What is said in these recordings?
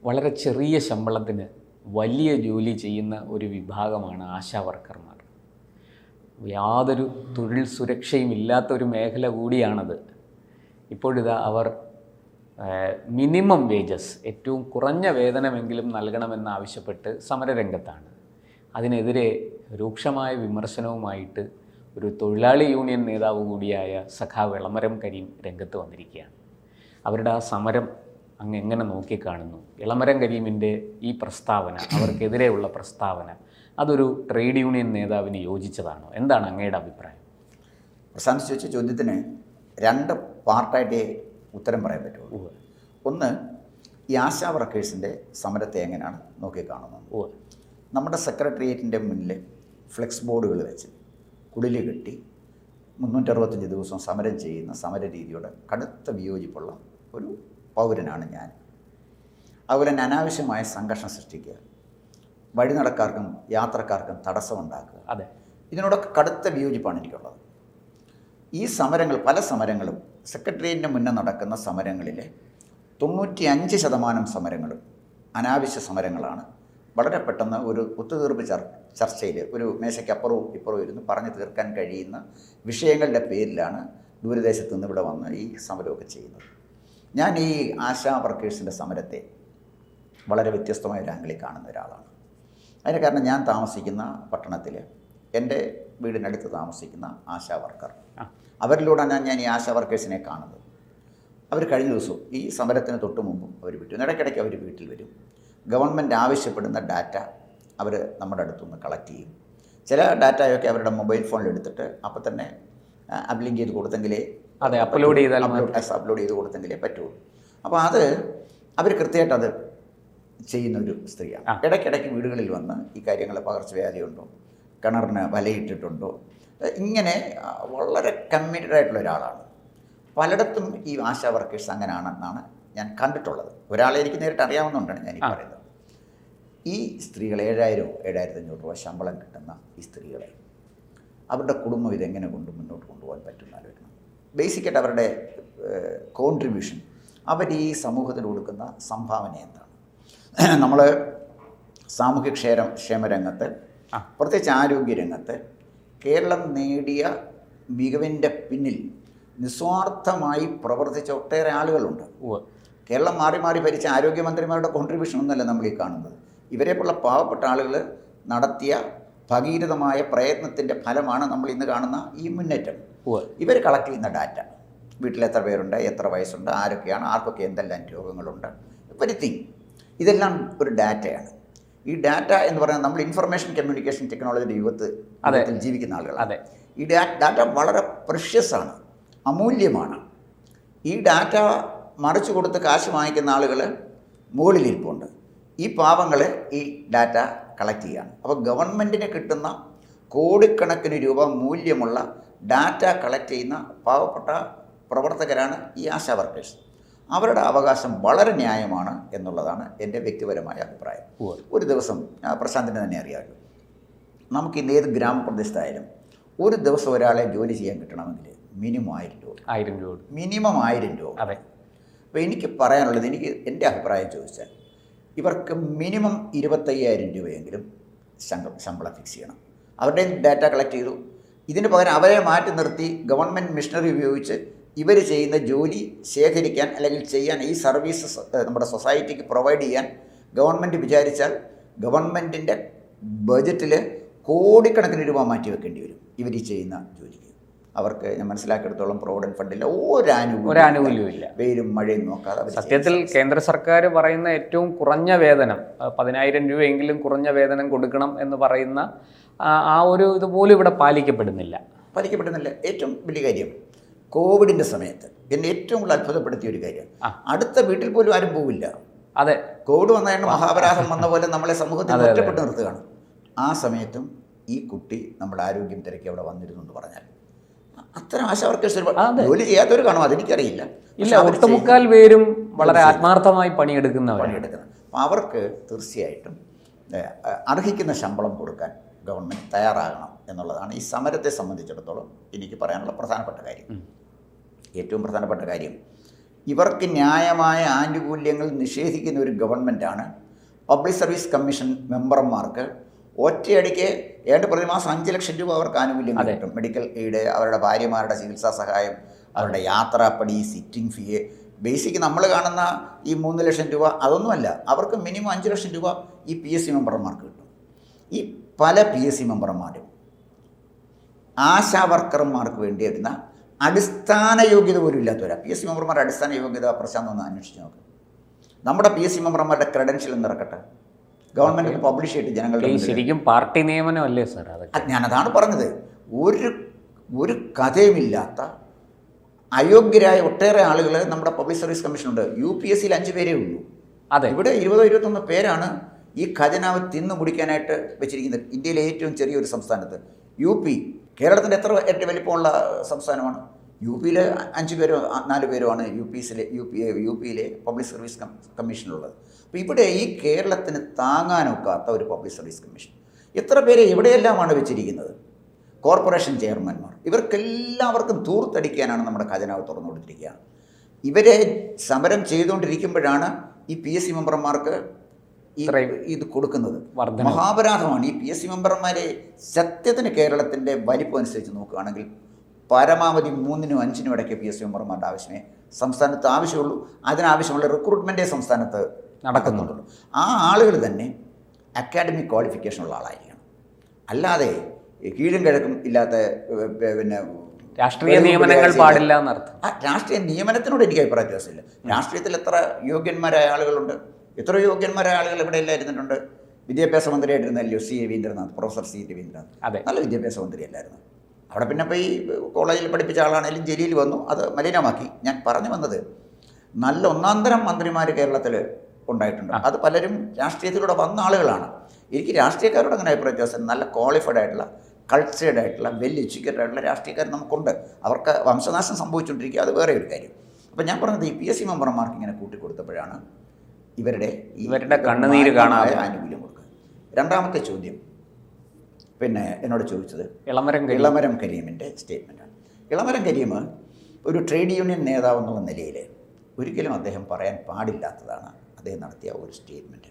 വളരെ ചെറിയ ശമ്പളത്തിന് വലിയ ജോലി ചെയ്യുന്ന ഒരു വിഭാഗമാണ് ആശാ വർക്കർമാർ. യാതൊരു തൊഴിൽ സുരക്ഷയും ഇല്ലാത്ത ഒരു മേഖല കൂടിയാണത്. ഇപ്പോഴിതാ അവർ മിനിമം വേജസ്, ഏറ്റവും കുറഞ്ഞ വേതനമെങ്കിലും നൽകണമെന്നാവശ്യപ്പെട്ട് സമരരംഗത്താണ്. അതിനെതിരെ രൂക്ഷമായ വിമർശനവുമായിട്ട് ഒരു തൊഴിലാളി യൂണിയൻ നേതാവ് കൂടിയായ സഖാവ് എളമരം കരീം രംഗത്ത് വന്നിരിക്കുകയാണ്. അവരുടെ ആ സമരം അങ്ങ് എങ്ങനെ നോക്കിക്കാണുന്നു? എളമരം കരീമിൻ്റെ ഈ പ്രസ്താവന, അവർക്കെതിരെയുള്ള പ്രസ്താവന, അതൊരു ട്രേഡ് യൂണിയൻ നേതാവിന് യോജിച്ചതാണോ? എന്താണ് അങ്ങയുടെ അഭിപ്രായം? പ്രശാന്ത് ചോദിച്ച ചോദ്യത്തിന് രണ്ട് പാർട്ടായിട്ടേ ഉത്തരം പറയാൻ പറ്റുള്ളൂ. ഒന്ന്, ഈ ആശാ വർക്കേഴ്സിൻ്റെ സമരത്തെ എങ്ങനെയാണ് നോക്കിക്കാണുന്നത്? നമ്മുടെ സെക്രട്ടേറിയറ്റിൻ്റെ മുന്നിൽ ഫ്ലെക്സ് ബോർഡുകൾ വെച്ച് കുടില് കെട്ടി 365 ദിവസം സമരം ചെയ്യുന്ന സമര രീതിയോട് കടുത്ത വിയോജിപ്പുള്ള ഒരു പൗരനാണ് ഞാൻ. അതുപോലെ തന്നെ അനാവശ്യമായ സംഘർഷം സൃഷ്ടിക്കുക, വഴിനടക്കാർക്കും യാത്രക്കാർക്കും തടസ്സമുണ്ടാക്കുക, അതെ, ഇതിനോടൊക്കെ കടുത്ത വിയോജിപ്പാണ് എനിക്കുള്ളത്. ഈ സമരങ്ങൾ, പല സമരങ്ങളും സെക്രട്ടേറിയറ്റിന് മുന്നേ നടക്കുന്ന സമരങ്ങളിലെ 95% സമരങ്ങളും അനാവശ്യ സമരങ്ങളാണ്. വളരെ പെട്ടെന്ന് ഒരു ഒത്തുതീർപ്പ് ചർച്ചയിൽ ഒരു മേശയ്ക്കപ്പുറവും ഇപ്പുറവും ഇരുന്ന് പറഞ്ഞു തീർക്കാൻ കഴിയുന്ന വിഷയങ്ങളുടെ പേരിലാണ് ദൂരദേശത്ത് നിന്ന് ഇവിടെ വന്ന് ഈ സമരമൊക്കെ ചെയ്യുന്നത്. ഞാൻ ഈ ആശാ വർക്കേഴ്സിൻ്റെ സമരത്തെ വളരെ വ്യത്യസ്തമായ ഒരു ആംഗിളിൽ കാണുന്ന ഒരാളാണ്. അതിന് കാരണം, ഞാൻ താമസിക്കുന്ന പട്ടണത്തിൽ എൻ്റെ വീടിനടുത്ത് താമസിക്കുന്ന ആശാ വർക്കർ, അവരിലൂടെയാണ് ഞാൻ ഈ ആശാ വർക്കേഴ്സിനെ കാണുന്നത്. അവർ കഴിഞ്ഞ ദിവസവും ഈ സമരത്തിന് തൊട്ട് മുമ്പും അവർ വിട്ടു. ഇടയ്ക്കിടയ്ക്ക് അവർ വീട്ടിൽ വരും. ഗവൺമെൻറ് ആവശ്യപ്പെടുന്ന ഡാറ്റ അവർ നമ്മുടെ അടുത്തുനിന്ന് കളക്ട് ചെയ്യും. ചില ഡാറ്റയൊക്കെ അവരുടെ മൊബൈൽ ഫോണിൽ എടുത്തിട്ട് അപ്പോൾ തന്നെ അപ്ലിങ്ക് ചെയ്ത് കൊടുത്തെങ്കിലേ, അപ്ലോഡ് ചെയ്ത് കൊടുത്തെങ്കിലേ പറ്റുള്ളൂ. അപ്പോൾ അത് അവർ കൃത്യമായിട്ട് അത് ചെയ്യുന്നൊരു സ്ത്രീയാണ്. ഇടയ്ക്കിടയ്ക്ക് വീടുകളിൽ വന്ന് ഈ കാര്യങ്ങൾ, പകർച്ചവ്യാധിയുണ്ടോ, കിണറിന് വലയിട്ടിട്ടുണ്ടോ, ഇങ്ങനെ വളരെ കമ്മിറ്റഡ് ആയിട്ടുള്ള ഒരാളാണ്. പലയിടത്തും ഈ ആശാ വർക്കേഴ്സ് അങ്ങനെയാണെന്നാണ് ഞാൻ കണ്ടിട്ടുള്ളത്. ഒരാളെ എനിക്ക് നേരിട്ട് അറിയാവുന്നതുകൊണ്ടാണ് ഞാൻ ഈ പറയുന്നത്. ഈ സ്ത്രീകൾ 7,000-7,500 രൂപ ശമ്പളം കിട്ടുന്ന ഈ സ്ത്രീകളെ, അവരുടെ കുടുംബം ഇതെങ്ങനെ മുന്നോട്ട് കൊണ്ടുപോകാൻ പറ്റുമെന്ന് ആലോചിക്കണം. ബേസിക്കായിട്ട് അവരുടെ കോൺട്രിബ്യൂഷൻ, അവർ ഈ സമൂഹത്തിന് കൊടുക്കുന്ന സംഭാവന എന്താണ്? നമ്മൾ സാമൂഹ്യക്ഷേമ രംഗത്ത്, പ്രത്യേകിച്ച് ആരോഗ്യരംഗത്ത് കേരളം നേടിയ മികവിൻ്റെ പിന്നിൽ നിസ്വാർത്ഥമായി പ്രവർത്തിച്ച ഒട്ടേറെ ആളുകളുണ്ട്. കേരളം മാറി മാറി ഭരിച്ച ആരോഗ്യമന്ത്രിമാരുടെ കോൺട്രിബ്യൂഷൻ ഒന്നുമല്ല നമ്മൾ ഈ കാണുന്നത്. ഇവരെപ്പോലുള്ള പാവപ്പെട്ട ആളുകൾ നടത്തിയ ഭഗീരഥമായ പ്രയത്നത്തിൻ്റെ ഫലമാണ് നമ്മൾ ഇന്ന് കാണുന്ന ഈ മുന്നേറ്റം. ഇവർ കളക്ട് ചെയ്യുന്ന ഡാറ്റ, വീട്ടിൽ എത്ര പേരുണ്ട്, എത്ര വയസ്സുണ്ട്, ആരൊക്കെയാണ്, ആർക്കൊക്കെ എന്തെല്ലാം രോഗങ്ങളുണ്ട്, എവരിത്തിങ്, ഇതെല്ലാം ഒരു ഡാറ്റയാണ്. ഈ ഡാറ്റ എന്ന് പറയുന്നത് നമ്മൾ ഇൻഫർമേഷൻ കമ്മ്യൂണിക്കേഷൻ ടെക്നോളജിയുടെ യുഗത്തിൽ ജീവിക്കുന്ന ആളുകളാണ്. ഈ ഡാറ്റ വളരെ പ്രഷ്യസ് ആണ്, അമൂല്യമാണ്. ഈ ഡാറ്റ മറിച്ചു കൊടുത്ത് കാശ് വാങ്ങിക്കുന്ന ആളുകൾ മുകളിലിരിപ്പുണ്ട്. ഈ പാവങ്ങൾ ഈ ഡാറ്റ കളക്ട് ചെയ്യുകയാണ്. അപ്പോൾ ഗവൺമെൻറ്റിന് കിട്ടുന്ന കോടിക്കണക്കിന് രൂപ മൂല്യമുള്ള ഡാറ്റ കളക്ട് ചെയ്യുന്ന പാവപ്പെട്ട പ്രവർത്തകരാണ് ഈ ആശാ വർക്കേഴ്സ്. അവരുടെ അവകാശം വളരെ ന്യായമാണ് എന്നുള്ളതാണ് എൻ്റെ വ്യക്തിപരമായ അഭിപ്രായം. ഒരു ദിവസം, പ്രശാന്തിന് തന്നെ അറിയാമല്ലോ, നമുക്ക് ഇന്ന് ഏത് ഗ്രാമപ്രദേശത്തായാലും ഒരു ദിവസം ഒരാളെ ജോലി ചെയ്യാൻ കിട്ടണമെങ്കിൽ മിനിമം 1,000 രൂപ, മിനിമം 1,000 രൂപ. അതെ. അപ്പോൾ എനിക്ക് പറയാനുള്ളത്, എൻ്റെ അഭിപ്രായം ചോദിച്ചാൽ, ഇവർക്ക് മിനിമം 25,000 രൂപയെങ്കിലും ശമ്പളം ഫിക്സ് ചെയ്യണം. അവരുടെ ഡാറ്റ കളക്ട് ചെയ്തു, ഇതിന് പകരം അവരെ മാറ്റി നിർത്തി ഗവൺമെൻറ് മിഷനറി ഉപയോഗിച്ച് ഇവർ ചെയ്യുന്ന ജോലി ശേഖരിക്കാൻ അല്ലെങ്കിൽ ചെയ്യാൻ, ഈ സർവീസസ് നമ്മുടെ സൊസൈറ്റിക്ക് പ്രൊവൈഡ് ചെയ്യാൻ ഗവൺമെൻറ് വിചാരിച്ചാൽ ഗവൺമെൻറ്റിൻ്റെ ബജറ്റിൽ കോടിക്കണക്കിന് രൂപ മാറ്റി വെക്കേണ്ടി വരും ഇവർ ഈ ചെയ്യുന്ന ജോലിക്ക്. അവർക്ക് ഞാൻ മനസ്സിലാക്കിയെടുത്തോളം പ്രോവിഡൻറ്റ് ഫണ്ടില്ല, ഒരാനുകൂല്യവും ഇല്ല, വെയിലും മഴയും നോക്കാതെ. സത്യത്തിൽ കേന്ദ്ര സർക്കാർ പറയുന്ന ഏറ്റവും കുറഞ്ഞ വേതനം 10,000 രൂപയെങ്കിലും കുറഞ്ഞ വേതനം കൊടുക്കണം എന്ന് പറയുന്ന ആ ഒരു ഇതുപോലും ഇവിടെ പാലിക്കപ്പെടുന്നില്ല. ഏറ്റവും വലിയ കാര്യം, കോവിഡിൻ്റെ സമയത്ത് എന്നെ ഏറ്റവും കൂടുതൽ അത്ഭുതപ്പെടുത്തിയ ഒരു കാര്യം, അടുത്ത വീട്ടിൽ പോലും ആരും പോവില്ല. അതെ, കോവിഡ് വന്നതാണ് മഹാപരാധം വന്ന പോലെ നമ്മളെ സമൂഹത്തിൽ ഒറ്റപ്പെട്ട് നിർത്തുകയാണ്. ആ സമയത്തും ഈ കുട്ടി നമ്മുടെ ആരോഗ്യം തിരക്കി അവിടെ വന്നിരുന്നു എന്ന് പറഞ്ഞാൽ, അത്തരം ആശാ വർക്കേഴ്സ് ജോലി ചെയ്യാത്തവർ കാണും, അതെനിക്കറിയില്ല. ഇല്ല, ഒട്ടുമുക്കാൽ പേരും വളരെ ആത്മാർത്ഥമായി പണിയെടുക്കുന്നവർ. അപ്പോൾ അവർക്ക് തീർച്ചയായിട്ടും അർഹിക്കുന്ന ശമ്പളം കൊടുക്കാൻ ഗവൺമെൻറ് തയ്യാറാകണം എന്നുള്ളതാണ് ഈ സമരത്തെ സംബന്ധിച്ചിടത്തോളം എനിക്ക് പറയാനുള്ള പ്രധാനപ്പെട്ട കാര്യം. ഏറ്റവും പ്രധാനപ്പെട്ട കാര്യം, ഇവർക്ക് ന്യായമായ ആനുകൂല്യങ്ങൾ നിഷേധിക്കുന്ന ഒരു ഗവൺമെൻറ്റാണ്. പബ്ലിക് സർവീസ് കമ്മീഷൻ മെമ്പർമാർക്ക് ഒറ്റയടിക്ക് പ്രതിമാസം 5 ലക്ഷം രൂപ അവർക്ക് ആനുകൂല്യം കിട്ടും. മെഡിക്കൽ എയ്ഡ്, അവരുടെ ഭാര്യമാരുടെ ചികിത്സാ സഹായം, അവരുടെ യാത്രാപ്പടി, സിറ്റിംഗ് ഫീ, ബേസിക് നമ്മൾ കാണുന്ന ഈ 3 ലക്ഷം രൂപ അതൊന്നുമല്ല. അവർക്ക് മിനിമം 5 ലക്ഷം രൂപ ഈ PSC മെമ്പർമാർക്ക് കിട്ടും. ഈ പല PSC മെമ്പർമാരും ആശാ വർക്കർമാർക്ക് വേണ്ടി വരുന്ന അടിസ്ഥാന യോഗ്യത പോലും ഇല്ലാത്തവരാണ്. PSC മെമ്പർമാരുടെ അടിസ്ഥാന യോഗ്യത പ്രശാന്ത് ഒന്ന് അന്വേഷിച്ച് നോക്ക്. നമ്മുടെ PSC മെമ്പർമാരുടെ ക്രെഡൻഷ്യൽ എന്നിറക്കട്ടെ, ഗവൺമെൻറ് പബ്ലിഷ് ചെയ്തിട്ട് ജനങ്ങളുടെ ശരിക്കും പാർട്ടി നിയമനമല്ലേ സാർ? ഞാനതാണ് പറഞ്ഞത്. ഒരു കഥയുമില്ലാത്ത അയോഗ്യരായ ഒട്ടേറെ ആളുകൾ നമ്മുടെ പബ്ലിക് സർവീസ് കമ്മീഷനുണ്ട്. UPSCയിൽ 5 പേരേ ഉള്ളൂ. അതെ, ഇവിടെ 20-21 പേരാണ് ഈ ഖജനാവ് തിന്നു മുടിക്കാനായിട്ട് വെച്ചിരിക്കുന്നത്. ഇന്ത്യയിലെ ഏറ്റവും ചെറിയൊരു സംസ്ഥാനത്ത് UP, കേരളത്തിൻ്റെ എത്ര ഏറ്റവും വലിപ്പമുള്ള സംസ്ഥാനമാണ്? UPയിൽ 5 പേരോ 4 പേരോ ആണ് UPയിലെ പബ്ലിക് സർവീസ് കമ്മീഷനിലുള്ളത്. അപ്പോൾ ഇവിടെ ഈ കേരളത്തിന് താങ്ങാനൊക്കാത്ത ഒരു പബ്ലിക് സർവീസ് കമ്മീഷൻ എത്ര പേരെ എവിടെയെല്ലാമാണ് വെച്ചിരിക്കുന്നത്? കോർപ്പറേഷൻ ചെയർമാൻമാർ, ഇവർക്കെല്ലാവർക്കും തൂർത്തടിക്കാനാണ് നമ്മുടെ ഖജനാവ് തുറന്നു കൊടുത്തിരിക്കുകയാണ്. ഇവരെ സമരം ചെയ്തുകൊണ്ടിരിക്കുമ്പോഴാണ് ഈ PSC മെമ്പർമാർക്ക് ഇത് കൊടുക്കുന്നത്. മഹാപരാധമാണ്. ഈ PSC മെമ്പർമാരെ സത്യത്തിന് കേരളത്തിൻ്റെ വലിപ്പം അനുസരിച്ച് നോക്കുകയാണെങ്കിൽ പരമാവധി 3-നും 5-നും ഇടയ്ക്ക് PSC മെമ്പർമാരുടെ ആവശ്യമേ സംസ്ഥാനത്ത് ആവശ്യമുള്ളൂ. അതിനാവശ്യമുള്ള റിക്രൂട്ട്മെൻറ്റേ സംസ്ഥാനത്ത് നടക്കുന്നുള്ളൂ. ആ ആളുകൾ തന്നെ അക്കാഡമിക് ക്വാളിഫിക്കേഷനുള്ള ആളായിരിക്കണം. അല്ലാതെ കീഴും കിഴക്കും ഇല്ലാത്ത പിന്നെ രാഷ്ട്രീയ നിയമനങ്ങൾ പാടില്ല എന്നർത്ഥം. രാഷ്ട്രീയ നിയമനത്തിനോട് എനിക്ക് അഭിപ്രായ വ്യത്യാസമില്ല. രാഷ്ട്രീയത്തിൽ എത്ര യോഗ്യന്മാരായ ആളുകളുണ്ട്, എത്രയോ യോഗ്യന്മാരായ ആളുകൾ ഇവിടെ എല്ലാം ഇരുന്നിട്ടുണ്ട്. വിദ്യാഭ്യാസ മന്ത്രിയായിട്ടിരുന്നല്ലോ രവീന്ദ്രനാഥ്, പ്രൊഫസർ രവീന്ദ്രനാഥ്. നല്ല വിദ്യാഭ്യാസ മന്ത്രിയല്ലായിരുന്നു. അവിടെ പിന്നെ ഇപ്പോൾ ഈ കോളേജിൽ പഠിപ്പിച്ച ആളാണെങ്കിലും ജലീൽ വന്നു, അത് മലിനമാക്കി. ഞാൻ പറഞ്ഞു വന്നത്, നല്ല ഒന്നാന്തരം മന്ത്രിമാർ കേരളത്തിൽ ഉണ്ടായിട്ടുണ്ട്. അത് പലരും രാഷ്ട്രീയത്തിലൂടെ വന്ന ആളുകളാണ്. എനിക്ക് രാഷ്ട്രീയക്കാരോട് അങ്ങനെ അഭിപ്രായ വ്യത്യാസം. നല്ല ക്വാളിഫൈഡ് ആയിട്ടുള്ള, കൾച്ചേർഡ് ആയിട്ടുള്ള, വെൽ എഡ്യൂക്കേറ്റഡ് ആയിട്ടുള്ള രാഷ്ട്രീയക്കാർ നമുക്കുണ്ട്. അവർക്ക് വംശനാശം സംഭവിച്ചുകൊണ്ടിരിക്കുക, അത് വേറെ ഒരു കാര്യം. അപ്പം ഞാൻ പറഞ്ഞത് ഈ PSC മെമ്പർമാർക്ക് ഇങ്ങനെ കൂട്ടിക്കൊടുത്തപ്പോഴാണ് ഇവരുടെ കണ്ണുനീര് കാണാതെ ആനുകൂല്യം കൊടുക്കുക. രണ്ടാമത്തെ ചോദ്യം പിന്നെ എന്നോട് ചോദിച്ചത് ഇളമരം കരീമിൻ്റെ സ്റ്റേറ്റ്മെൻറ്റാണ്. ഇളമരം കരീം ഒരു ട്രേഡ് യൂണിയൻ നേതാവ് എന്നുള്ള നിലയിൽ ഒരിക്കലും അദ്ദേഹം പറയാൻ പാടില്ലാത്തതാണ് അദ്ദേഹം നടത്തിയ ഒരു സ്റ്റേറ്റ്മെൻറ്റ്.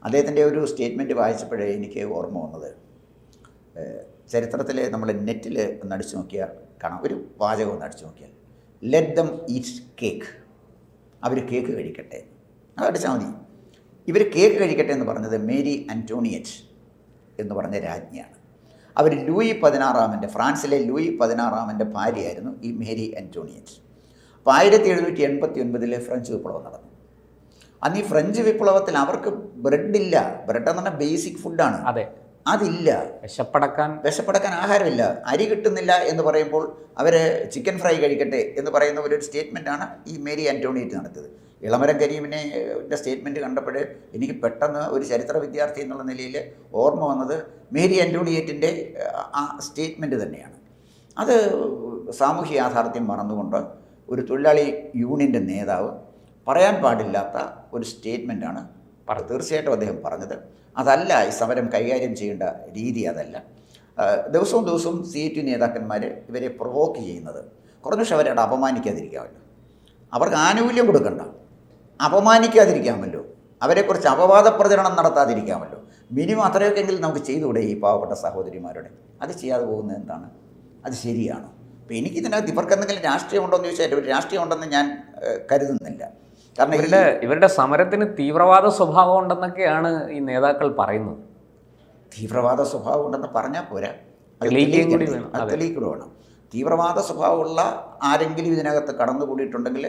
അദ്ദേഹത്തിൻ്റെ ഒരു സ്റ്റേറ്റ്മെൻറ്റ് വായിച്ചപ്പോഴേ എനിക്ക് ഓർമ്മ വന്നത്, ചരിത്രത്തിൽ നമ്മൾ നെറ്റിൽ ഒന്ന് അടിച്ചു നോക്കിയാൽ കാണാം, ഒരു വാചകം ഒന്ന് അടിച്ചു നോക്കിയാൽ, ലെറ്റ് ദം ഈറ്റ് കേക്ക്, അവർ കേക്ക് കഴിക്കട്ടെ, അത് അടിച്ചാൽ മതി. ഇവർ കേക്ക് കഴിക്കട്ടെ എന്ന് പറഞ്ഞത് മേരി ആൻ്റോണിയറ്റ് എന്ന് പറഞ്ഞ രാജ്ഞിയാണ്. അവർ ലൂയി 16 ഫ്രാൻസിലെ ലൂയി 16 ഭാര്യയായിരുന്നു ഈ മേരി ആൻ്റോണിയറ്റ്. അപ്പോൾ 1789 ഫ്രഞ്ച് വിപ്ലവം നടന്നു. അന്ന് ഈ ഫ്രഞ്ച് വിപ്ലവത്തിൽ അവർക്ക് ബ്രെഡില്ല. ബ്രെഡ് എന്ന് പറഞ്ഞാൽ ബേസിക് ഫുഡാണ്. അതില്ല. വിശപ്പടക്കാൻ ആഹാരമില്ല. അരി കിട്ടുന്നില്ല എന്ന് പറയുമ്പോൾ അവർ ചിക്കൻ ഫ്രൈ കഴിക്കട്ടെ എന്ന് പറയുന്ന ഒരു സ്റ്റേറ്റ്മെൻറ്റാണ് ഈ മേരി ആൻ്റോണിയറ്റ് നടത്തിയത്. ഇളമരം കരീമിൻ്റെ സ്റ്റേറ്റ്മെൻറ്റ് കണ്ടപ്പോൾ എനിക്ക് പെട്ടെന്ന് ഒരു ചരിത്ര വിദ്യാർത്ഥി എന്നുള്ള നിലയിൽ ഓർമ്മ വന്നത് മേരി ആൻ്റോണിയറ്റിൻ്റെ ആ സ്റ്റേറ്റ്മെൻറ്റ് തന്നെയാണ്. അത് സാമൂഹ്യ യാഥാർത്ഥ്യം മറന്നുകൊണ്ട് ഒരു തൊഴിലാളി യൂണിയൻ്റെ നേതാവ് പറയാൻ പാടില്ലാത്ത ഒരു സ്റ്റേറ്റ്മെൻറ്റാണ് തീർച്ചയായിട്ടും അദ്ദേഹം പറഞ്ഞത്. അതല്ല ഈ സമരം കൈകാര്യം ചെയ്യേണ്ട രീതി, അതല്ല. ദിവസവും CIT നേതാക്കന്മാർ ഇവരെ പ്രൊവോക്ക് ചെയ്യുന്നത് കുറഞ്ഞ പക്ഷേ അവരെ അപമാനിക്കാതിരിക്കാമല്ലോ, അവർക്ക് ആനുകൂല്യം കൊടുക്കണ്ട, അപമാനിക്കാതിരിക്കാമല്ലോ, അവരെക്കുറിച്ച് അപവാദ പ്രചരണം നടത്താതിരിക്കാമല്ലോ. മിനിമം അത്രയൊക്കെ എങ്കിലും നമുക്ക് ചെയ്തുകൂടെ ഈ പാവപ്പെട്ട സഹോദരിമാരുടെ? അത് ചെയ്യാതെ പോകുന്നത് എന്താണ്? അത് ശരിയാണോ? അപ്പോൾ എനിക്കിതിനകത്ത് ഇവർക്ക് എന്തെങ്കിലും രാഷ്ട്രീയം ഉണ്ടോ എന്ന് ചോദിച്ചാൽ ഒരു രാഷ്ട്രീയം ഉണ്ടെന്ന് ഞാൻ കരുതുന്നില്ല. കാരണം ഇവരുടെ സമരത്തിന് തീവ്രവാദ സ്വഭാവം ഉണ്ടെന്നൊക്കെയാണ് ഈ നേതാക്കൾ പറയുന്നത്. തീവ്രവാദ സ്വഭാവം ഉണ്ടെന്ന് പറഞ്ഞാൽ പോരാ, അത് തെളിയിക്കൂടെ വേണം. തീവ്രവാദ സ്വഭാവമുള്ള ആരെങ്കിലും ഇതിനകത്ത് കടന്നുകൂടിയിട്ടുണ്ടെങ്കിൽ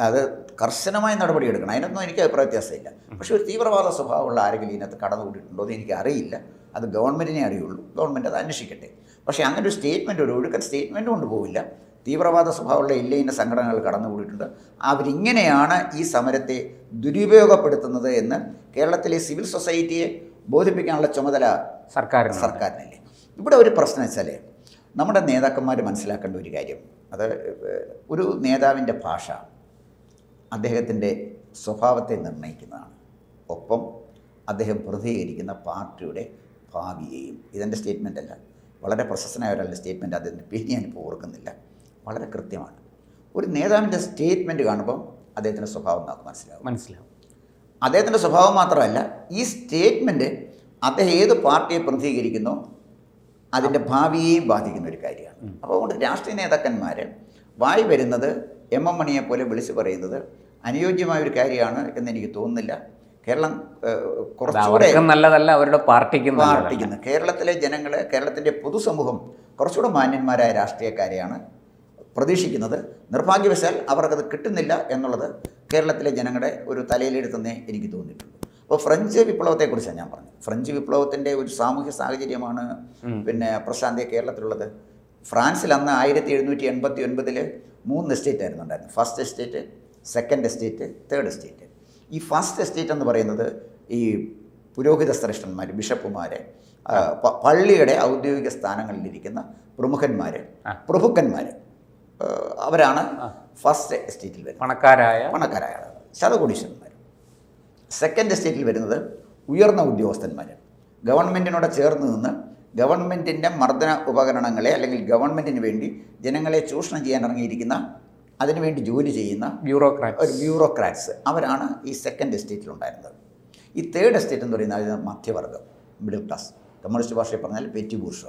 അത് കർശനമായ നടപടിയെടുക്കണം. അതിനൊന്നും എനിക്ക് അഭിപ്രായ വ്യത്യാസമില്ല. പക്ഷേ ഒരു തീവ്രവാദ സ്വഭാവമുള്ള ആരെങ്കിലും ഇതിനകത്ത് കടന്നുകൂടിയിട്ടുണ്ടോ എന്ന് എനിക്ക് അറിയില്ല. അത് ഗവൺമെൻറ്റിനെ അറിയുള്ളൂ, ഗവൺമെൻറ് അത് അന്വേഷിക്കട്ടെ. പക്ഷേ അങ്ങനെ ഒരു സ്റ്റേറ്റ്മെൻറ്റ്, ഒരു ഒഴുക്കൻ സ്റ്റേറ്റ്മെൻറ്റ് കൊണ്ടുപോകില്ല. തീവ്രവാദ സ്വഭാവമുള്ള ഇന്ന സംഘടനകൾ കടന്നുകൂടിയിട്ടുണ്ട്, അവരിങ്ങനെയാണ് ഈ സമരത്തെ ദുരുപയോഗപ്പെടുത്തുന്നത് എന്ന് കേരളത്തിലെ സിവിൽ സൊസൈറ്റിയെ ബോധിപ്പിക്കാനുള്ള ചുമതല സർക്കാരിനല്ലേ. ഇവിടെ ഒരു പ്രശ്നം വെച്ചാൽ നമ്മുടെ നേതാക്കന്മാർ മനസ്സിലാക്കേണ്ട ഒരു കാര്യം, അത് ഒരു നേതാവിൻ്റെ ഭാഷ അദ്ദേഹത്തിൻ്റെ സ്വഭാവത്തെ നിർണ്ണയിക്കുന്നതാണ്. ഒപ്പം അദ്ദേഹം പ്രതികരിക്കുന്ന പാർട്ടിയുടെ ഭാവിയെയും. ഇതെൻ്റെ സ്റ്റേറ്റ്മെൻ്റ് അല്ല, വളരെ പ്രശസ്തനായ ഒരാളുടെ സ്റ്റേറ്റ്മെൻറ്റ്, അതിൻ്റെ പേര് ഞാനിപ്പോൾ ഓർക്കുന്നില്ല, വളരെ കൃത്യമാണ്. ഒരു നേതാവിൻ്റെ സ്റ്റേറ്റ്മെൻറ്റ് കാണുമ്പം അദ്ദേഹത്തിൻ്റെ സ്വഭാവം നമുക്ക് മനസ്സിലാവും. അദ്ദേഹത്തിൻ്റെ സ്വഭാവം മാത്രമല്ല, ഈ സ്റ്റേറ്റ്മെൻറ്റ് അദ്ദേഹം ഏത് പാർട്ടിയെ പ്രതിനിധീകരിക്കുന്നോ അതിൻ്റെ ഭാവിയെയും ബാധിക്കുന്ന ഒരു കാര്യമാണ്. അപ്പോൾ അതുകൊണ്ട് രാഷ്ട്രീയ നേതാക്കന്മാർ വായി വരുന്നത് എം മണിയെ പോലെ വിളിച്ചു പറയുന്നത് അനുയോജ്യമായ ഒരു കാര്യമാണ് എന്ന് എനിക്ക് തോന്നുന്നില്ല. കേരളം കുറച്ചുകൂടെ നല്ലതല്ല, അവരുടെ പാർട്ടിക്ക് കേരളത്തിലെ ജനങ്ങൾ, കേരളത്തിൻ്റെ പൊതുസമൂഹം കുറച്ചുകൂടെ മാന്യന്മാരായ രാഷ്ട്രീയക്കാരെയാണ് പ്രതീക്ഷിക്കുന്നത്. നിർഭാഗ്യവശാൽ അവർക്കത് കിട്ടുന്നില്ല എന്നുള്ളത് കേരളത്തിലെ ജനങ്ങളുടെ ഒരു തലയിലെടുത്തെന്നേ എനിക്ക് തോന്നിയിട്ടുണ്ട്. അപ്പോൾ ഫ്രഞ്ച് വിപ്ലവത്തെക്കുറിച്ചാണ് ഞാൻ പറഞ്ഞത്. ഫ്രഞ്ച് വിപ്ലവത്തിൻ്റെ ഒരു സാമൂഹ്യ സാഹചര്യമാണ് പിന്നെ പ്രശാന്തി കേരളത്തിലുള്ളത്. ഫ്രാൻസിൽ അന്ന് 1789 3 എസ്റ്റേറ്റ് ആയിരുന്നു ഉണ്ടായിരുന്നത്. First estate, second estate, third estate. ഈ ഫസ്റ്റ് എസ്റ്റേറ്റ് എന്ന് പറയുന്നത് ഈ പുരോഹിത ശ്രേഷ്ഠന്മാർ, ബിഷപ്പുമാർ, പള്ളിയുടെ ഔദ്യോഗിക സ്ഥാനങ്ങളിലിരിക്കുന്ന പ്രഭുക്കന്മാർ അവരാണ് ഫസ്റ്റ് എസ്റ്റേറ്റിൽ വരുന്നത്. പണക്കാരായ ശതകോടീശ്വരന്മാർ. സെക്കൻഡ് എസ്റ്റേറ്റിൽ വരുന്നത് ഉയർന്ന ഉദ്യോഗസ്ഥന്മാർ, ഗവൺമെൻറ്റിനോട് ചേർന്ന് നിന്ന് ഗവൺമെൻറ്റിൻ്റെ മർദ്ദന ഉപകരണങ്ങളെ അല്ലെങ്കിൽ ഗവൺമെൻറ്റിന് വേണ്ടി ജനങ്ങളെ ചൂഷണം ചെയ്യാൻ ഇറങ്ങിയിരിക്കുന്ന, അതിനുവേണ്ടി ജോലി ചെയ്യുന്ന ബ്യൂറോക്രാറ്റ്സ്, അവരാണ് ഈ സെക്കൻഡ് എസ്റ്റേറ്റിലുണ്ടായിരുന്നത്. ഈ തേർഡ് എസ്റ്റേറ്റ് എന്ന് പറയുന്നത് മധ്യവർഗം, മിഡിൽ ക്ലാസ്, കമ്മ്യൂണിസ്റ്റ് ഭാഷയിൽ പറഞ്ഞാൽ പെറ്റി ബൂർഷ്വ,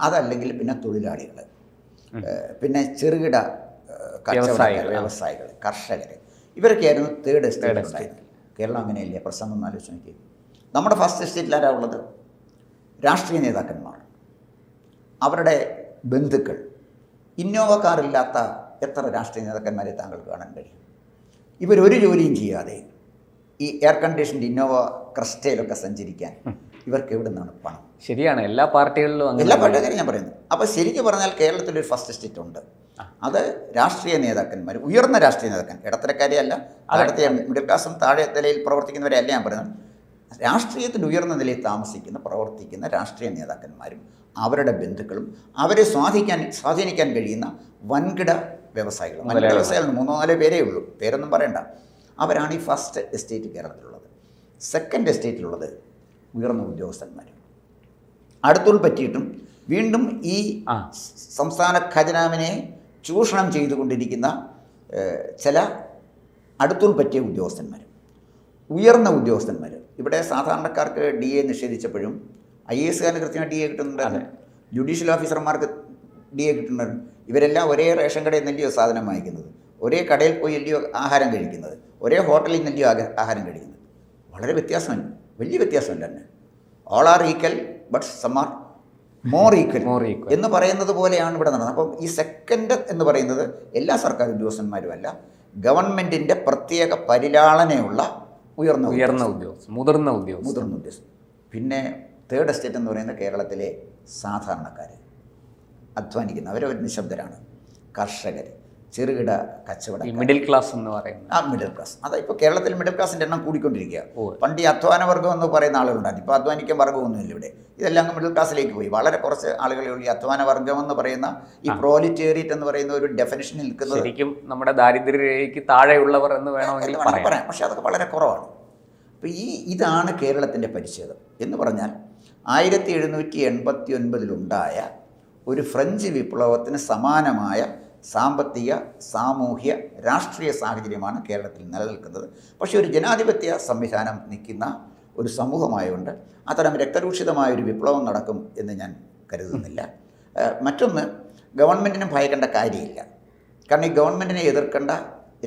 അതല്ലെങ്കിൽ പിന്നെ തൊഴിലാളികൾ, പിന്നെ ചെറുകിട വ്യവസായികൾ, കർഷകർ, ഇവരൊക്കെയായിരുന്നു തേർഡ് എസ്റ്റേറ്റ് ഉണ്ടായിരുന്നത്. കേരളം അങ്ങനെയല്ലേ? പ്രസംഗം ആലോചിച്ച് നോക്കി. നമ്മുടെ ഫസ്റ്റ് എസ്റ്റേറ്റിൽ ആരാ ഉള്ളത്? രാഷ്ട്രീയ നേതാക്കന്മാർ, അവരുടെ ബന്ധുക്കൾ. ഇന്നോവ കാറില്ലാത്ത എത്ര രാഷ്ട്രീയ നേതാക്കന്മാരെ താങ്കൾക്ക് കാണാൻ കഴിയും? ഇവരൊരു ജോലിയും ചെയ്യാതെ ഈ എയർ കണ്ടീഷൻഡ് ഇന്നോവ ക്രസ്റ്റയിലൊക്കെ സഞ്ചരിക്കാൻ ഇവർക്ക് എവിടെ നിന്നാണ് പണം? ശരിയാണ്, എല്ലാ പാർട്ടികളിലും ഞാൻ പറയുന്നു. അപ്പോൾ ശരിക്കും പറഞ്ഞാൽ കേരളത്തിലൊരു ഫസ്റ്റ് എസ്റ്റേറ്റ് ഉണ്ട്. അത് രാഷ്ട്രീയ നേതാക്കന്മാർ, ഉയർന്ന രാഷ്ട്രീയ നേതാക്കന്മാർ, ഇടത്തരക്കാരെ അല്ല, താഴത്തെ മിഡിൽ ക്ലാസും താഴെ നിലയിൽ പ്രവർത്തിക്കുന്നവരെ അല്ല ഞാൻ പറയുന്നത്. രാഷ്ട്രീയത്തിൽ ഉയർന്ന നിലയിൽ പ്രവർത്തിക്കുന്ന രാഷ്ട്രീയ നേതാക്കന്മാരും അവരുടെ ബന്ധുക്കളും അവരെ സ്വാധീനിക്കാൻ കഴിയുന്ന വൻകിട വ്യവസായികൾ, 3-4 പേരേ ഉള്ളൂ, പേരൊന്നും പറയണ്ട. അവരാണ് ഈ ഫസ്റ്റ് എസ്റ്റേറ്റ് കേരളത്തിലുള്ളത്. സെക്കൻഡ് എസ്റ്റേറ്റിലുള്ളത് ഉയർന്ന ഉദ്യോഗസ്ഥന്മാർ. അടുത്തുൾ പറ്റിയിട്ടും വീണ്ടും ഈ സംസ്ഥാന ഖജനാവിനെ ചൂഷണം ചെയ്തുകൊണ്ടിരിക്കുന്ന ചില അടുത്തുൾ പറ്റിയ ഉദ്യോഗസ്ഥന്മാർ, ഉയർന്ന ഉദ്യോഗസ്ഥന്മാർ. ഇവിടെ സാധാരണക്കാർക്ക് DA നിഷേധിച്ചപ്പോഴും IAS കൃത്യമായി DA കിട്ടുന്നുണ്ടായിരുന്നു, ജുഡീഷ്യൽ ഓഫീസർമാർക്ക് DA കിട്ടുന്നുണ്ടായിരുന്നു. ഇവരെല്ലാം ഒരേ റേഷൻ കടയിൽ നിന്നല്ലയോ സാധനം വാങ്ങിക്കുന്നത്, ഒരേ കടയിൽ പോയി അല്ലയോ ആഹാരം കഴിക്കുന്നത്, ഒരേ ഹോട്ടലിൽ നിന്നല്ലയോ ആഹാരം കഴിക്കുന്നത്. വളരെ വ്യത്യാസമല്ല, വലിയ വ്യത്യാസമല്ല തന്നെ. All are equal but some are more equal എന്ന് പറയുന്നത് പോലെയാണ് ഇവിടെ നടന്നത്. അപ്പം ഈ സെക്കൻഡ് എന്ന് പറയുന്നത് എല്ലാ സർക്കാർ ഉദ്യോഗസ്ഥന്മാരും അല്ല, ഗവൺമെൻറ്റിൻ്റെ പ്രത്യേക പരിലാളനയുള്ള ഉയർന്ന ഉദ്യോഗസ്ഥർ, മുതിർന്ന ഉദ്യോഗസ്ഥർ. പിന്നെ തേർഡ് എസ്റ്റേറ്റ് എന്ന് പറയുന്നത് കേരളത്തിലെ സാധാരണക്കാർ, അധ്വാനിക്കുന്ന അവർ നിശബ്ദരാണ്, കർഷകർ, ചെറുകിട കച്ചവടം, മിഡിൽ ക്ലാസ് എന്ന് പറയുന്നത്. Middle class. അതാ ഇപ്പോൾ കേരളത്തിൽ മിഡിൽ ക്ലാസിൻ്റെ എണ്ണം കൂടിക്കൊണ്ടിരിക്കുക. പണ്ട് ഈ അധ്വാന വർഗ്ഗം എന്ന് പറയുന്ന ആളുകളുണ്ടായിരുന്നു, ഇപ്പോൾ അധ്വാനിക്കാൻ വർഗ്ഗമൊന്നുമില്ല ഇവിടെ. ഇതെല്ലാം അങ്ങ് മിഡിൽ ക്ലാസ്സിലേക്ക് പോയി. വളരെ കുറച്ച് ആളുകളെ ഉള്ളൂ ഈ അധ്വാന വർഗ്ഗം എന്ന് പറയുന്ന, ഈ പ്രോലിറ്റേറിയറ്റ് എന്ന് പറയുന്ന ഒരു ഡെഫിനിഷനിൽ നിൽക്കുന്നത്. ശരിക്കും നമ്മുടെ ദാരിദ്ര്യരേഖയ്ക്ക് താഴെയുള്ളവർ എന്ന് വേണമെങ്കിൽ പറയാം, പക്ഷേ അതൊക്കെ വളരെ കുറവാണ്. അപ്പോൾ ഇതാണ് കേരളത്തിൻ്റെ പരിച്ഛേദം എന്ന് പറഞ്ഞാൽ 1789 ഒരു ഫ്രഞ്ച് വിപ്ലവത്തിന് സമാനമായ സാമ്പത്തിക, സാമൂഹ്യ, രാഷ്ട്രീയ സാഹചര്യമാണ് കേരളത്തിൽ നിലനിൽക്കുന്നത്. പക്ഷേ ഒരു ജനാധിപത്യ സംവിധാനം നിൽക്കുന്ന ഒരു സമൂഹമായതുകൊണ്ട് അത്തരം രക്തരൂക്ഷിതമായൊരു വിപ്ലവം നടക്കും എന്ന് ഞാൻ കരുതുന്നില്ല. മറ്റൊന്ന്, ഗവൺമെൻറ്റിനെ ഭയക്കേണ്ട കാര്യമില്ല. കാരണം ഈ ഗവൺമെൻറ്റിനെ എതിർക്കേണ്ട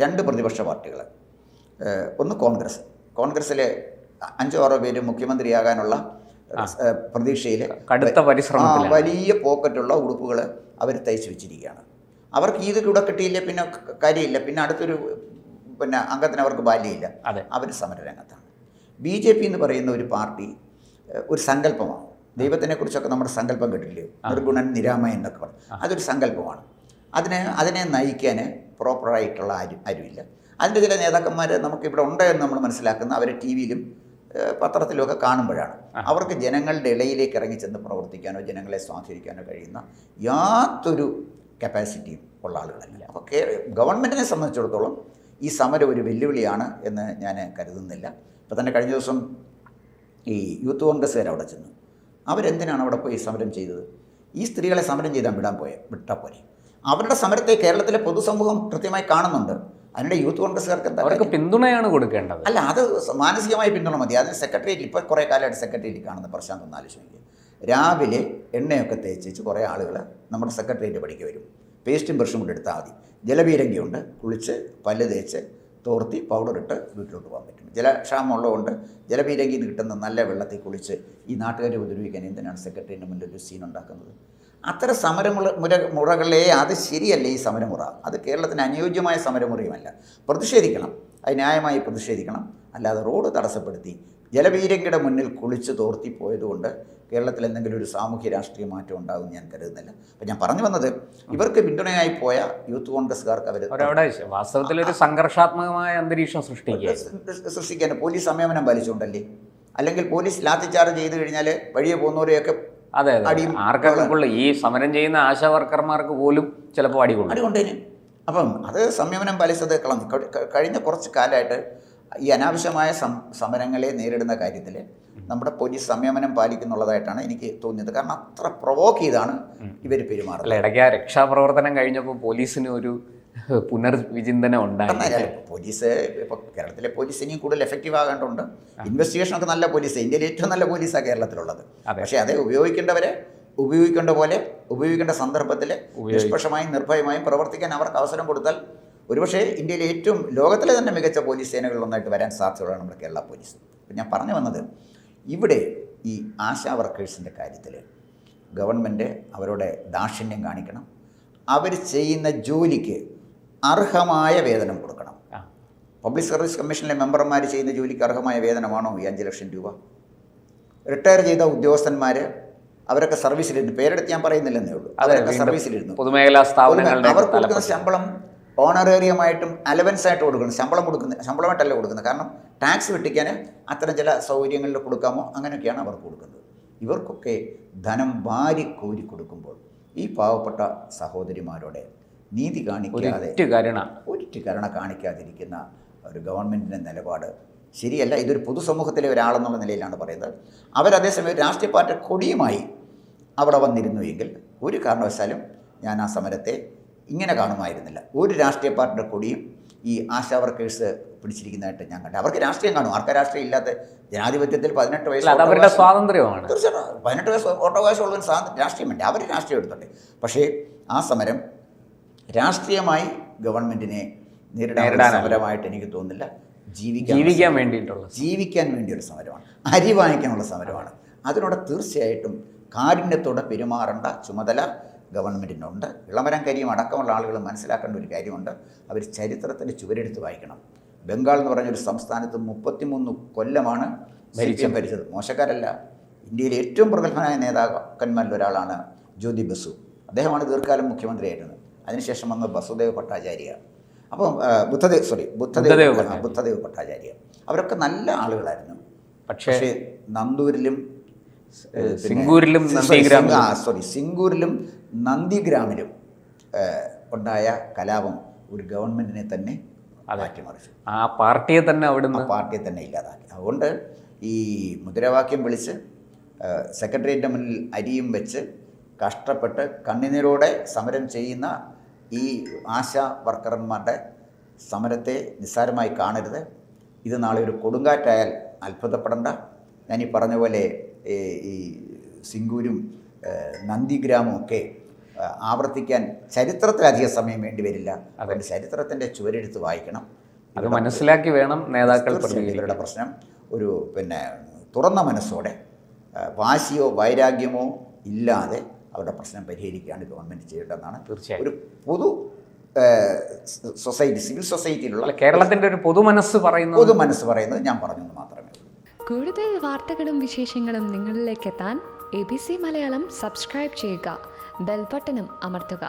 2 പ്രതിപക്ഷ പാർട്ടികൾ. ഒന്ന് കോൺഗ്രസ്സിലെ 5-6 പേര് മുഖ്യമന്ത്രിയാകാനുള്ള പ്രതീക്ഷയിൽ കടുത്ത പരിശ്രമത്തിൽ വലിയ പോക്കറ്റുള്ള ഉടുപ്പുകൾ അവർ തയ്ച്ചു വെച്ചിരിക്കുകയാണ്. അവർക്ക് ഇത് കൂടെ കിട്ടിയില്ല പിന്നെ കാര്യമില്ല, പിന്നെ അടുത്തൊരു അംഗത്തിന് അവർക്ക് ബാല്യമില്ല, അവർ സമരരംഗത്താണ്. BJP എന്ന് പറയുന്ന ഒരു പാർട്ടി ഒരു സങ്കല്പമാണ്. ദൈവത്തിനെക്കുറിച്ചൊക്കെ നമ്മുടെ സങ്കല്പം കേട്ടില്ലയോ? നിർഗുണൻ നിരാമയൻ എന്നൊക്കെ പറഞ്ഞു. അതൊരു സങ്കല്പമാണ്. അതിനെ നയിക്കാൻ പ്രോപ്പറായിട്ടുള്ള ആരുമില്ല. അതിൻ്റെ ചില നേതാക്കന്മാർ നമുക്കിവിടെ ഉണ്ട് എന്ന് നമ്മൾ മനസ്സിലാക്കുന്ന അവരെ TV-യിലും പത്രത്തിലുമൊക്കെ കാണുമ്പോഴാണ്. അവർക്ക് ജനങ്ങളുടെ ഇടയിലേക്ക് ഇറങ്ങിച്ചെന്ന് പ്രവർത്തിക്കാനോ ജനങ്ങളെ സ്വാധീനിക്കാനോ കഴിയുന്ന യാതൊരു കപ്പാസിറ്റിയും ഉള്ള ആളുകളല്ല. അപ്പോൾ ഗവൺമെൻറ്റിനെ സംബന്ധിച്ചിടത്തോളം ഈ സമരം ഒരു വെല്ലുവിളിയാണ് എന്ന് ഞാൻ കരുതുന്നില്ല. ഇപ്പോൾ തന്നെ കഴിഞ്ഞ ദിവസം ഈ യൂത്ത് കോൺഗ്രസ്സുകാർ അവിടെ ചെന്നു. അവരെന്തിനാണ് അവിടെ പോയി സമരം ചെയ്തത്? ഈ സ്ത്രീകളെ സമരം ചെയ്താൽ വിട്ടാൽ പോലെ. അവരുടെ സമരത്തെ കേരളത്തിലെ പൊതുസമൂഹം കൃത്യമായി കാണുന്നുണ്ട്. അതിനിടെ യൂത്ത് കോൺഗ്രസ്സുകാർക്ക് എന്താ അവർക്ക് പിന്തുണയാണ് കൊടുക്കേണ്ടത്. അല്ല, അത് മാനസികമായ പിന്തുണ മതി. അതിന് സെക്രട്ടേറിയറ്റ് ഇപ്പോൾ കുറേ കാലമായിട്ട് സെക്രട്ടേറിയറ്റ് കാണുന്ന പ്രശാന്ത് ഒന്ന് ആലോചിക്കുക. രാവിലെ എണ്ണയൊക്കെ തേച്ചിച്ച് കുറേ ആളുകൾ നമ്മുടെ സെക്രട്ടേറിയറ്റ് പഠിക്ക് വരും. പേസ്റ്റും ബ്രഷും കൂടെ എടുത്താൽ മതി. ജലപീരങ്കിയുണ്ട്, കുളിച്ച് പല്ല് തേച്ച് തോർത്തി പൗഡർ ഇട്ട് വീട്ടിലോട്ട് പോകാൻ പറ്റും. ജലക്ഷാമം ഉള്ളതുകൊണ്ട് ജലപീരങ്കിയിൽ നിന്ന് കിട്ടുന്ന നല്ല വെള്ളത്തിൽ കുളിച്ച് ഈ നാട്ടുകാരെ ഉപദ്രവിക്കാൻ എന്തിനാണ് സെക്രട്ടേറിയറ്റിൻ്റെ മുന്നിൽ ഒരു സീൻ ഉണ്ടാക്കുന്നത്? അത്തരം സമരമുറകളെ അത് ശരിയല്ല. ഈ സമരമുറ അത് കേരളത്തിന് അനുയോജ്യമായ സമരമുറയുമല്ല. പ്രതിഷേധിക്കണം, അത് ന്യായമായി പ്രതിഷേധിക്കണം. അല്ലാതെ റോഡ് തടസ്സപ്പെടുത്തി ജലപീരങ്കിയുടെ മുന്നിൽ കുളിച്ച് തോർത്തി പോയതുകൊണ്ട് കേരളത്തിൽ എന്തെങ്കിലും ഒരു സാമൂഹ്യ രാഷ്ട്രീയ മാറ്റം ഉണ്ടാകും ഞാൻ കരുതുന്നില്ല. അപ്പം ഞാൻ പറഞ്ഞു വന്നത്, ഇവർക്ക് പിന്തുണയായി പോയ യൂത്ത് കോൺഗ്രസ്സുകാർക്ക് അവരവിടെ വാസ്തവത്തിൽ ഒരു സംഘർഷാത്മകമായ അന്തരീക്ഷം സൃഷ്ടിക്കാൻ പോലീസ് സംയമനം പാലിച്ചുകൊണ്ടല്ലേ. അല്ലെങ്കിൽ പോലീസ് ലാത്തി ചാർജ് ചെയ്ത് കഴിഞ്ഞാൽ വഴിയെ പോകുന്നവരെയൊക്കെ അതെ ആർക്കൊക്കെ ഈ സമരം ചെയ്യുന്ന ആശാ വർക്കർമാർക്ക് പോലും ചിലപ്പോൾ അടികൊണ്ടേന്. അപ്പം അത് സംയമനം പാലിച്ചത് കളഞ്ഞു. കഴിഞ്ഞ കുറച്ച് കാലമായിട്ട് ഈ അനാവശ്യമായ സമരങ്ങളെ നേരിടുന്ന കാര്യത്തിൽ നമ്മുടെ പോലീസ് സംയമനം പാലിക്കുന്നുള്ളതായിട്ടാണ് എനിക്ക് തോന്നിയത്. കാരണം അത്ര പ്രൊവോക്ക് ചെയ്താണ് ഇവർ പെരുമാറുന്നത്. ഇടയ്ക്ക് രക്ഷാപ്രവർത്തനം കഴിഞ്ഞപ്പോൾ പോലീസിന് ഒരു പുനർവിചിന്തനം ഉണ്ടായി. പോലീസ് ഇപ്പോൾ കേരളത്തിലെ പോലീസ് ഇനിയും കൂടുതൽ എഫക്റ്റീവ് ആകേണ്ടതുണ്ട്. ഇൻവെസ്റ്റിഗേഷനൊക്കെ നല്ല പോലീസ്, ഇന്ത്യയിലെ ഏറ്റവും നല്ല പോലീസാണ് കേരളത്തിലുള്ളത്. പക്ഷേ അതേ ഉപയോഗിക്കേണ്ടവരെ ഉപയോഗിക്കേണ്ട പോലെ ഉപയോഗിക്കേണ്ട സന്ദർഭത്തിൽ നിഷ്പക്ഷമായും നിർഭയമായും പ്രവർത്തിക്കാൻ അവർക്ക് അവസരം കൊടുത്താൽ ഒരുപക്ഷേ ഇന്ത്യയിലെ ഏറ്റവും ലോകത്തിലെ തന്നെ മികച്ച പോലീസ് സേനകളിലൊന്നായിട്ട് വരാൻ സാധ്യതയുള്ളതാണ് നമ്മുടെ കേരള പോലീസ്. അപ്പം ഞാൻ പറഞ്ഞു വന്നത്, ഇവിടെ ഈ ആശാ വർക്കേഴ്സിൻ്റെ കാര്യത്തിൽ ഗവൺമെൻറ് അവരുടെ ദാക്ഷിണ്യം കാണിക്കണം. അവർ ചെയ്യുന്ന ജോലിക്ക് അർഹമായ വേതനം കൊടുക്കണം. പബ്ലിക് സർവീസ് കമ്മീഷനിലെ മെമ്പർമാർ ചെയ്യുന്ന ജോലിക്ക് അർഹമായ വേതനമാണോ ഈ 5 ലക്ഷം രൂപ? റിട്ടയർ ചെയ്ത ഉദ്യോഗസ്ഥന്മാർ അവരൊക്കെ സർവീസിലിരുന്നു, പേരെടുത്ത് ഞാൻ പറയുന്നില്ലെന്നേ ഉള്ളൂ, അവരൊക്കെ സർവീസിലിരുന്നു. പൊതുമേഖലാ സ്ഥാപനങ്ങൾ അവർക്ക് കൊടുക്കുന്ന ശമ്പളം ഓണറേറിയമായിട്ടും അലവൻസായിട്ട് കൊടുക്കണം. ശമ്പളമായിട്ടല്ല കൊടുക്കുന്നത്. കാരണം ടാക്സ് വെട്ടിക്കാൻ അത്തരം ചില സൗകര്യങ്ങളിൽ കൊടുക്കാമോ അങ്ങനെയൊക്കെയാണ് അവർക്ക് കൊടുക്കുന്നത്. ഇവർക്കൊക്കെ ധനം വാരി കോരി കൊടുക്കുമ്പോൾ ഈ പാവപ്പെട്ട സഹോദരിമാരോടെ നീതി കാണിക്കാതെ ഒരിറ്റ് കരുണ കാണിക്കാതിരിക്കുന്ന ഒരു ഗവൺമെൻറ്റിൻ്റെ നിലപാട് ശരിയല്ല. ഇതൊരു പൊതുസമൂഹത്തിലെ ഒരാളെന്നുള്ള നിലയിലാണ് പറയുന്നത്. അവരതേസമയം രാഷ്ട്രീയ പാർട്ടി കൊടിയുമായി അവിടെ വന്നിരുന്നു എങ്കിൽ ഒരു കാരണവശാലും ഞാൻ ആ സമരത്തെ ഇങ്ങനെ കാണുമായിരുന്നില്ല. ഒരു രാഷ്ട്രീയ പാർട്ടിയുടെ കൊടിയും ഈ ആശാ വർക്കേഴ്സ് പിടിച്ചിരിക്കുന്നതായിട്ട് ഞാൻ കണ്ടു. അവർക്ക് രാഷ്ട്രീയം കാണും. ആർക്കാ രാഷ്ട്രീയം ഇല്ലാത്ത? ജനാധിപത്യത്തിൽ 18 വയസ്സ് അവരുടെ സ്വാതന്ത്ര്യമാണ്. തീർച്ചയായിട്ടും 18 വയസ്സ് വോട്ടവകാശമുള്ളവന് രാഷ്ട്രീയം വേണ്ടേ? അവർ രാഷ്ട്രീയം എടുത്തോട്ടെ. പക്ഷേ ആ സമരം രാഷ്ട്രീയമായി ഗവൺമെൻറ്റിനെ നേരിടാൻ സമരമായിട്ട് എനിക്ക് തോന്നുന്നില്ല. ജീവിക്കാൻ വേണ്ടിയൊരു സമരമാണ്. അരി വാങ്ങിക്കാനുള്ള സമരമാണ്. അതിനോട് തീർച്ചയായിട്ടും കാരുണ്യത്തോടെ പെരുമാറേണ്ട ചുമതല ഗവൺമെൻറ്റിനുണ്ട്. ഇളമരം കരിയും അടക്കമുള്ള ആളുകൾ മനസ്സിലാക്കേണ്ട ഒരു കാര്യമുണ്ട്. അവർ ചരിത്രത്തിൻ്റെ ചുവരെടുത്ത് വായിക്കണം. ബംഗാൾ എന്ന് പറഞ്ഞൊരു സംസ്ഥാനത്ത് 33 കൊല്ലമാണ് ഭരിച്ചത്. മോശക്കാരല്ല. ഇന്ത്യയിലെ ഏറ്റവും പ്രഗത്ഭനായ നേതാക്കന്മാരിൽ ഒരാളാണ് ജ്യോതി ബസു. അദ്ദേഹമാണ് ദീർഘകാലം മുഖ്യമന്ത്രിയായിരുന്നത്. അതിനുശേഷം വന്ന ബസുദേവ് ഭട്ടാചാര്യ, അപ്പം ബുദ്ധദേവ് ഭട്ടാചാര്യ, അവരൊക്കെ നല്ല ആളുകളായിരുന്നു. പക്ഷേ നന്ദൂരിലും സിംഗൂരിലും നന്ദിഗ്രാമിലും ഉണ്ടായ കലാപം ഒരു ഗവൺമെൻറ്റിനെ തന്നെ മാറ്റിമറിച്ചു. ആ പാർട്ടിയെ തന്നെ ഇല്ലാതാക്കി. അതുകൊണ്ട് ഈ മുദ്രാവാക്യം വിളിച്ച് സെക്രട്ടേറിയറ്റിൻ്റെ മുന്നിൽ അരിയും വെച്ച് കഷ്ടപ്പെട്ട് കണ്ണുനീരോടെ സമരം ചെയ്യുന്ന ഈ ആശാ വർക്കർമാരുടെ സമരത്തെ നിസ്സാരമായി കാണരുത്. ഇത് നാളെ ഒരു കൊടുങ്കാറ്റായാൽ അത്ഭുതപ്പെടേണ്ട. ഞാനീ പറഞ്ഞ പോലെ ഈ സിംഗൂരും നന്ദിഗ്രാമവും ഒക്കെ ആവർത്തിക്കാൻ ചരിത്രത്തിലധിക സമയം വേണ്ടി വരില്ല. അതുകൊണ്ട് ചരിത്രത്തിൻ്റെ ചുവരെടുത്ത് വായിക്കണം. അത് മനസ്സിലാക്കി വേണം നേതാക്കൾ ഇവരുടെ പ്രശ്നം ഒരു തുറന്ന മനസ്സോടെ വാശിയോ വൈരാഗ്യമോ ഇല്ലാതെ അവരുടെ പ്രശ്നം പരിഹരിക്കുകയാണ് ഗവൺമെൻറ് ചെയ്യേണ്ടതെന്നാണ് തീർച്ചയായും ഒരു പൊതു സൊസൈറ്റി, സിവിൽ സൊസൈറ്റിയിലുള്ള കേരളത്തിൻ്റെ ഒരു പൊതുമനസ്സ് പറയുന്നത് ഞാൻ പറഞ്ഞെന്ന് മാത്രമേ ഉള്ളൂ. കൂടുതൽ വാർത്തകളും വിശേഷങ്ങളും നിങ്ങളിലേക്ക് എത്താൻ ABC മലയാളം സബ്സ്ക്രൈബ് ചെയ്യുക, ബെൽ ബട്ടണും അമർത്തുക.